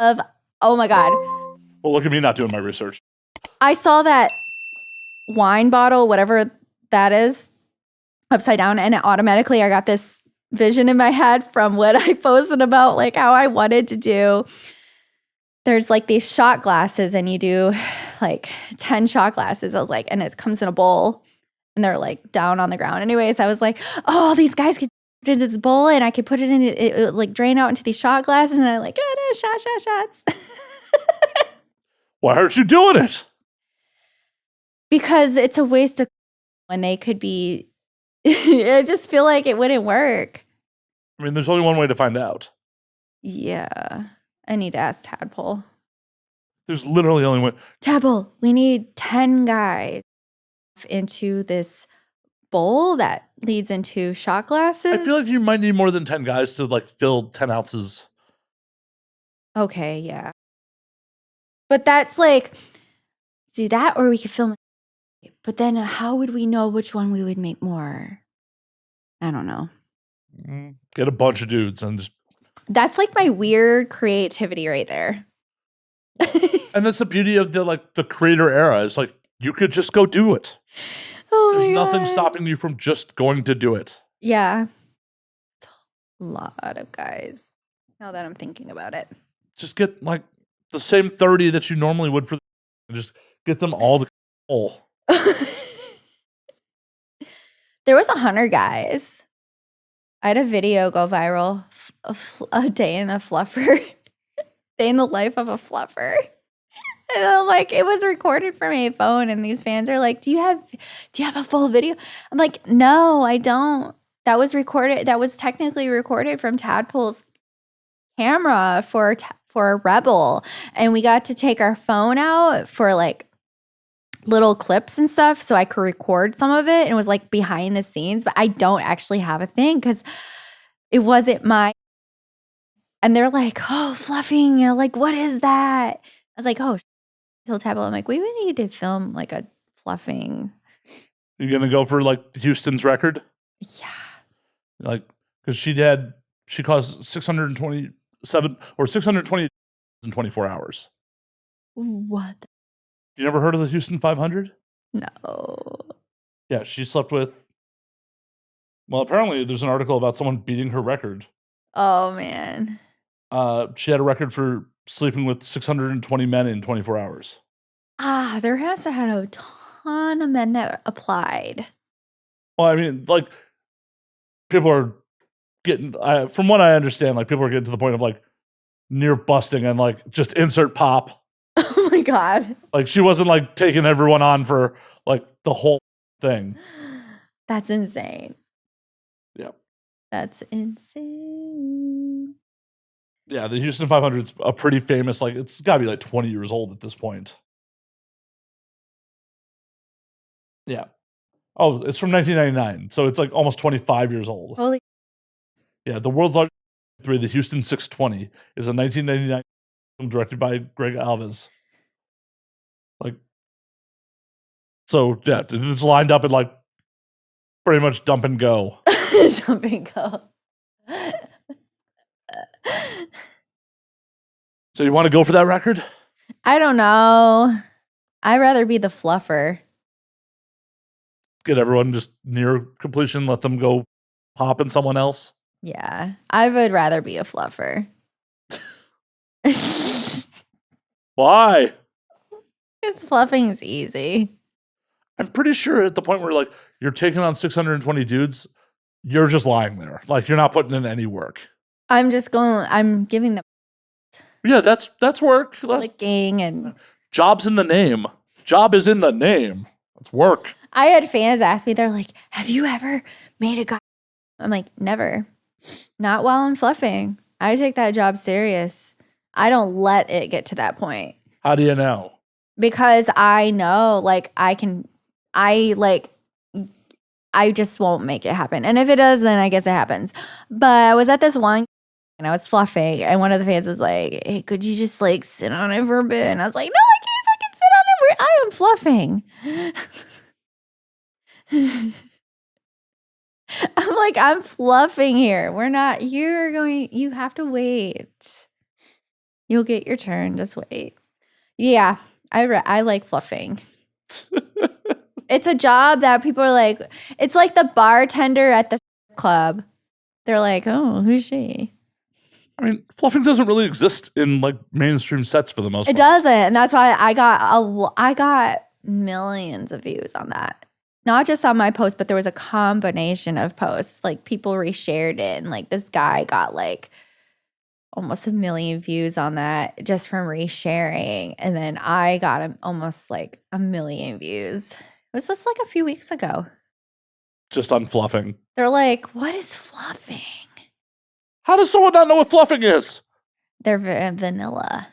Oh my God. Well, look at me not doing my research. I saw that wine bottle, whatever that is, upside down, and automatically I got this vision in my head from what I posted about like how I wanted to do. There's like these shot glasses and you do like 10 shot glasses. I was like, and it comes in a bowl and they're like down on the ground. Anyways, I was like, oh, these guys could put it in this bowl and I could put it in it like drain out into these shot glasses and I like, shots. Why aren't you doing it? Because it's a waste of when they could be. I just feel like it wouldn't work. I mean, there's only one way to find out. Yeah. I need to ask Tadpole. There's literally only one. Tadpole, we need 10 guys into this bowl that leads into shot glasses. I feel like you might need more than 10 guys to like fill 10 ounces. Okay, yeah. But that's like, do that or we could film it. But then how would we know which one we would make more? I don't know. Get a bunch of dudes and just. That's like my weird creativity right there. And that's the beauty of the creator era. Is like you could just go do it. Oh There's my nothing God. stopping you from just going to do it. Yeah. It's a lot of guys. Now that I'm thinking about it. Just get like the same 30 that you normally would for and just get them all to full. There was 100 guys. I had a video go viral, a day in a fluffer, day in the life of a fluffer. And like it was recorded from a phone, and these fans are like, "Do you have a full video?" I'm like, "No, I don't." That was recorded. That was technically recorded from Tadpole's camera for Rebel, and we got to take our phone out for like little clips and stuff so I could record some of it, and it was like behind the scenes, but I don't actually have a thing because it wasn't my. And they're like, oh, fluffing, like what is that? I was like, oh, told Tabitha, I'm like, we would need to film like a fluffing. You're gonna go for like Houston's record? Yeah. Like, because she caused 627 or 620 in 24 hours. What? You never heard of the Houston 500? No. Yeah, she slept with. Well, apparently there's an article about someone beating her record. Oh man. She had a record for sleeping with 620 men in 24 hours. There has to have a ton of men that applied. Well, I mean, like, people are getting, from what I understand, like, people are getting to the point of, like, near busting and, like, just insert pop. Oh, my God. Like, she wasn't, like, taking everyone on for, like, the whole thing. That's insane. Yeah. That's insane. Yeah, the Houston 500 is a pretty famous, like, it's got to be, like, 20 years old at this point. Yeah. Oh, it's from 1999, so it's, like, almost 25 years old. Holy. Yeah, the world's largest three, the Houston 620, is a 1999 film directed by Greg Alves. Like, so, yeah, it's lined up at, like, pretty much dump and go. Dump and go. So you want to go for that record? I don't know. I'd rather be the fluffer. Get everyone just near completion, let them go pop in someone else? Yeah, I would rather be a fluffer. Why? Because fluffing is easy. I'm pretty sure at the point where, like, you're taking on 620 dudes, you're just lying there. Like, you're not putting in any work. I'm giving them Yeah, that's work. licking and job's in the name. Job is in the name. That's work. I had fans ask me, they're like, have you ever made a guy? I'm like, never. Not while I'm fluffing. I take that job serious. I don't let it get to that point. How do you know? Because I know, like, I just won't make it happen. And if it does, then I guess it happens. But I was at this one and I was fluffing, and one of the fans was like, hey, could you just like sit on it for a bit? And I was like, no, I can't fucking sit on it. I am fluffing. I'm like, I'm fluffing here. We're not, you have to wait. You'll get your turn. Just wait. Yeah, I like fluffing. It's a job that people are like, it's like the bartender at the club. They're like, oh, who's she? I mean, fluffing doesn't really exist in like mainstream sets for the most part. It doesn't, and that's why I got millions of views on that. Not just on my post, but there was a combination of posts. Like people reshared it, and like this guy got like almost 1 million views on that just from resharing, and then I got almost like 1 million views. It was just like a few weeks ago. Just on fluffing. They're like, "What is fluffing?" How does someone not know what fluffing is? They're vanilla.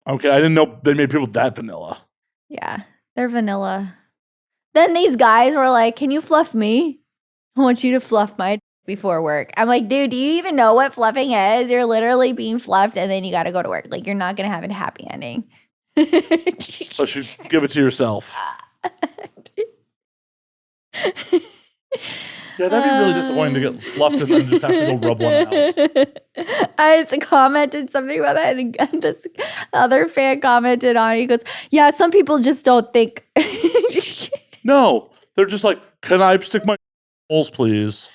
Okay, I didn't know they made people that vanilla. Yeah, they're vanilla. Then these guys were like, "Can you fluff me? I want you to fluff my before work." I'm like, dude, do you even know what fluffing is? You're literally being fluffed and then you got to go to work. Like, you're not going to have a happy ending. Unless you give it to yourself. Yeah, that'd be really disappointing to get fluffed and then just have to go rub one out. I just commented something about that, and this other fan commented on it. He goes, yeah, some people just don't think. No, they're just like, can I stick my holes, please?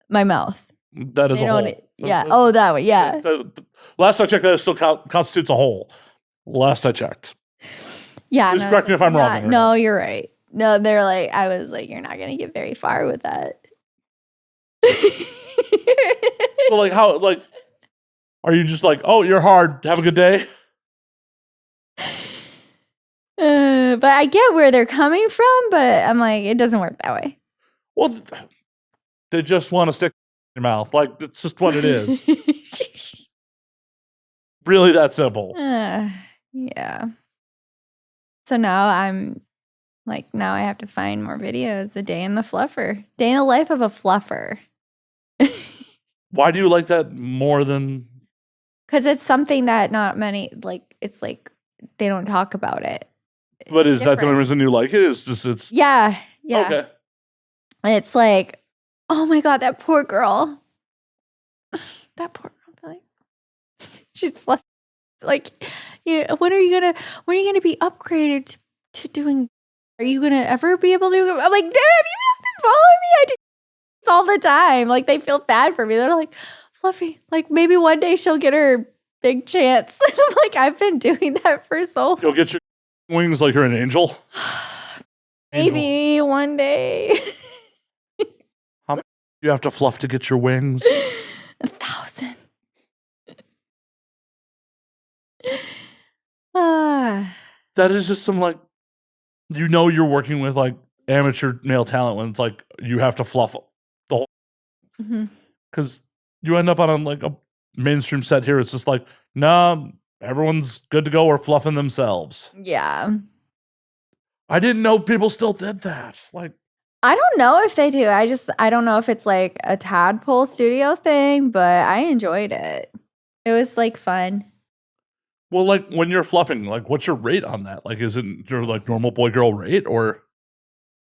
My mouth. That is a hole. Yeah. Oh, that way. Yeah. Last I checked, that still constitutes a hole. Last I checked. Yeah. Please correct me if I'm wrong. No, you're right. No, they're like, I was like, you're not going to get very far with that. So, like, how, like, are you just like, oh, you're hard, have a good day? But I get where they're coming from, but I'm like, it doesn't work that way. Well, they just want to stick in your mouth. Like, that's just what it is. Really that simple. Yeah. So now I'm like, now I have to find more videos. A day in the fluffer. Day in the life of a fluffer. Why do you like that more than? Because it's something that not many, like, it's like they don't talk about it. But is that the only reason you like it? It's just, it's. Yeah. Yeah. Okay. And it's like, oh my God, that poor girl. That poor girl. Like, she's fluffy. Like, when are you gonna be upgraded to doing? Are you gonna ever be able to? I'm like, Dad, have you been following me? I do this all the time. Like, they feel bad for me. They're like, Fluffy, like maybe one day she'll get her big chance. And I'm like, I've been doing that for so long. You'll get your wings like you're an angel. Maybe one day. How much do you have to fluff to get your wings? 1,000. That is just some, like, you're working with like amateur male talent when it's like you have to fluff the whole. Because you end up on like a mainstream set here. It's just like, nah, everyone's good to go or fluffing themselves. Yeah. I didn't know people still did that. Like, I don't know if they do. I don't know if it's like a Tadpole Studio thing, but I enjoyed it. It was like fun. well, like when you're fluffing, like what's your rate on that? Like, is it your like normal boy girl rate or?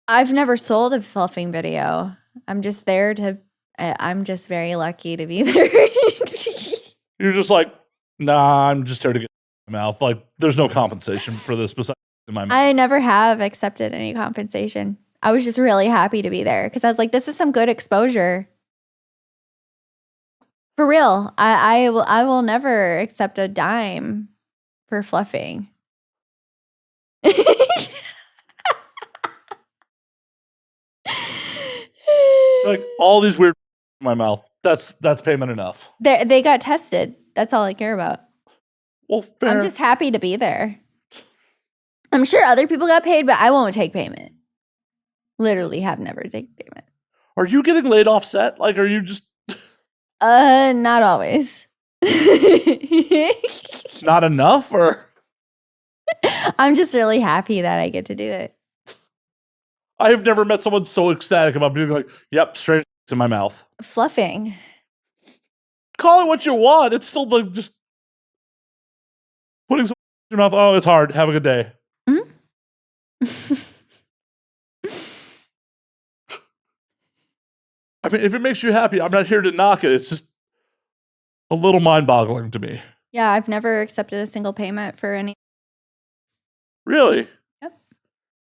I've never sold a fluffing video. I'm just there to. I'm just very lucky to be there. You're just like, nah, I'm just here to get my mouth. Like, there's no compensation for this besides in my mouth. I never have accepted any compensation. I was just really happy to be there because I was like, this is some good exposure. For real. I will never accept a dime for fluffing. Like all these weird in my mouth. That's payment enough. They got tested. That's all I care about. Well, fair. I'm just happy to be there. I'm sure other people got paid, but I won't take payment. Literally have never taken payment. Are you getting laid off set? Like, are you just not always. not enough or? I'm just really happy that I get to do it. I have never met someone so ecstatic about being like, yep, straight in my mouth. Fluffing. Call it what you want. It's still like just putting some in your mouth. Oh, it's hard. Have a good day. I mean, if it makes you happy, I'm not here to knock it. It's just a little mind-boggling to me. Yeah, I've never accepted a single payment for any. Really? Yep.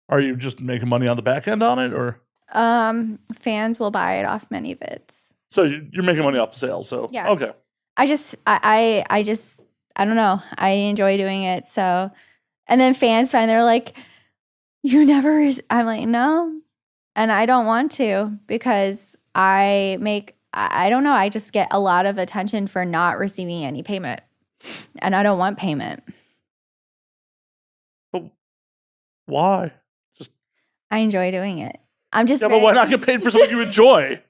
Are you just making money on the back end on it, or? Fans will buy it off many vids. So you're making money off the sales, so Yeah. okay. I don't know. I enjoy doing it. So, and then fans find they're like, you never, I'm like, no. And I don't want to because I don't know. I just get a lot of attention for not receiving any payment. And I don't want payment. But why? Just I enjoy doing it. I'm just yeah, but why not get paid for something you enjoy?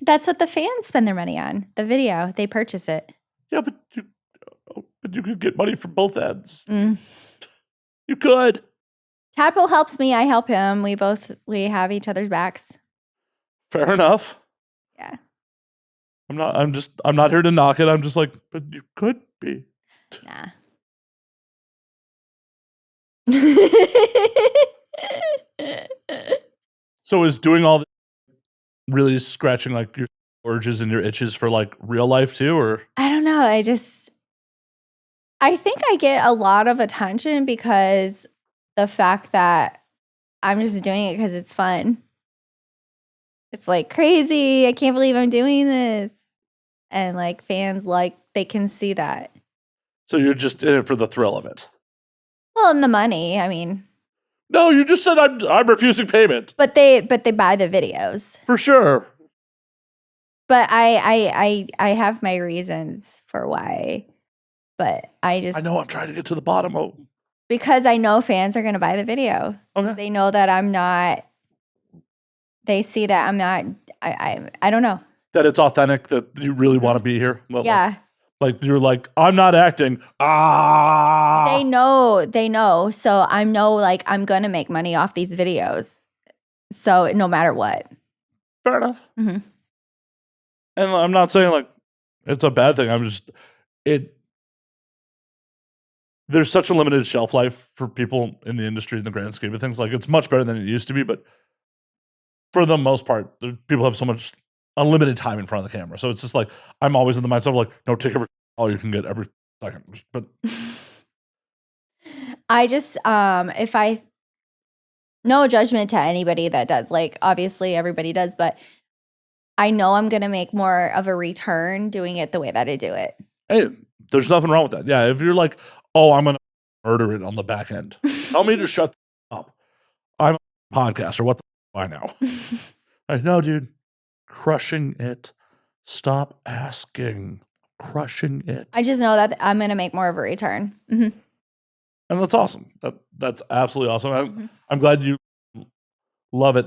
That's what the fans spend their money on. The video. They purchase it. Yeah, but you could get money from both ends. Mm. You could. Tadpole helps me. I help him. We have each other's backs. Fair enough. Yeah. I'm not here to knock it. I'm just like, but you could be. Nah. So is doing all this really scratching like your urges and your itches for like real life too, or? I don't know. I think I get a lot of attention because the fact that I'm just doing it because it's fun. It's like crazy. I can't believe I'm doing this. And like fans, like they can see that. So you're just in it for the thrill of it. Well, and the money, I mean. No, you just said I'm refusing payment. But they buy the videos. For sure. But I have my reasons for why. But I know I'm trying to get to the bottom of. Because I know fans are going to buy the video. Okay. They know that I'm not. They see that I'm not. I don't know. That it's authentic. That you really want to be here. Well, yeah. Like you're like, I'm not acting. They know. So I know like I'm gonna make money off these videos. So no matter what. Fair enough. Mm-hmm. And I'm not saying like it's a bad thing. I'm just there's such a limited shelf life for people in the industry in the grand scheme of things. Like it's much better than it used to be, but for the most part, people have so much unlimited time in front of the camera. So it's just like I'm always in the mindset of like, no, take all you can get every second. But I just if I no judgment to anybody that does, like obviously everybody does, but I know I'm gonna make more of a return doing it the way that I do it. Hey, there's nothing wrong with that. Yeah, if you're like, oh, I'm gonna murder it on the back end, tell me to shut up. I'm a podcaster. What the I know. I know, dude. Crushing it. Stop asking. Crushing it. I just know that I'm gonna make more of a return. Mm-hmm. And that's awesome. That's absolutely awesome. I'm glad you love it